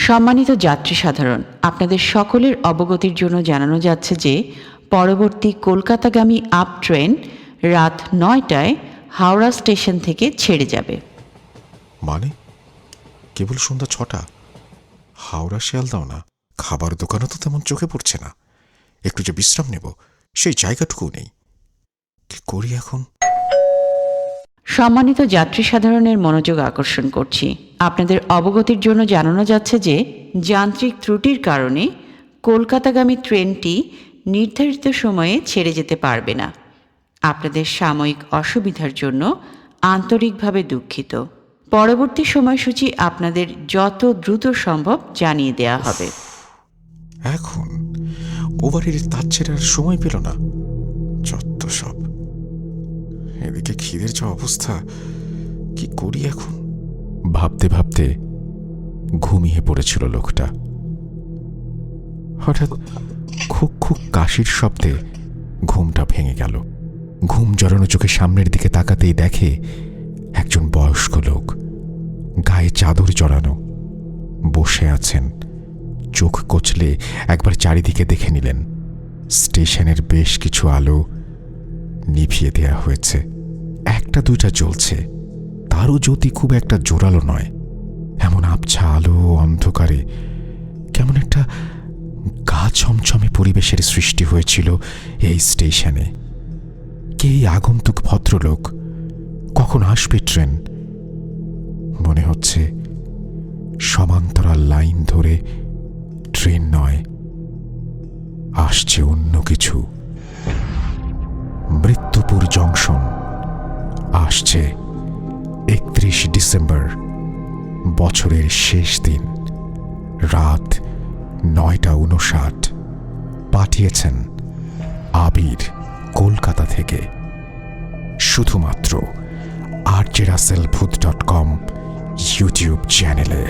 সম্মানিত যাত্রী সাধারণ, আপনাদের সকলের অবগতির জন্য জানানো যাচ্ছে যে পরবর্তী কলকাতাগামী আপ ট্রেন রাত ৯টায় হাওড়া স্টেশন থেকে ছেড়ে যাবে। মানে কেবল সন্ধ্যা ৬টা? হাওড়া শিয়ালদাও না, খাবার দোকানও তো তেমন চোখে পড়ছে না। একটু যে বিশ্রাম নেব সেই জায়গাটুকু নেই। কি করি এখন? সম্মানিত যাত্রী সাধারণের মনোযোগ আকর্ষণ করছি, আপনাদের অবগতির জন্য জানানো যাচ্ছে যে যান্ত্রিক ত্রুটির কারণে কলকাতাগামী ট্রেনটি নির্ধারিত সময়ে ছেড়ে যেতে পারবে না। আপনাদের সাময়িক অসুবিধার জন্য আন্তরিকভাবে দুঃখিত। পরবর্তী সময়সূচি আপনাদের যত দ্রুত সম্ভব জানিয়ে দেওয়া হবে। এখন ওভারের তার ছেড়ার সময় পেল না, যত সব। এদিকে খিদের যা অবস্থা, কি করি এখন? ভাবতে ভাবতে ঘুমিয়ে পড়েছিল লোকটা। হঠাৎ খুক খুক কাশির শব্দে ঘুমটা ভেঙে গেল। ঘুম জড়ানো চোখে সামনের দিকে তাকাতেই দেখে একজন বয়স্ক লোক, গায়ে চাদর জড়ানো, বসে আছেন। চোখ কচলে একবার চারিদিকে দেখে নিলেন। স্টেশনের বেশ কিছু আলো নিভিয়ে দেয়া হয়েছে, একটা দুইটা জ্বলছে, তারও জ্যোতি খুব একটা জোরালো নয়। এমন আবছা আলো অন্ধকারে কেমন একটা গা ছমছমে পরিবেশের সৃষ্টি হয়েছিল এই স্টেশনে। কে এই আগন্তুক ভদ্রলোক? কখন আসবে ট্রেন? মনে হচ্ছে সমান্তরাল লাইন ধরে ট্রেন নয়, আসছে অন্য কিছু। মৃত্যুপুর জংশন আসছে ৩১ ডিসেম্বর, বছরের শেষ দিন, রাত ৯টা ৫৯। পাঠিয়েছেন আবির, কলকাতা থেকে। শুধুমাত্র rjrussellbooth.com ইউটিউব চ্যানেলে।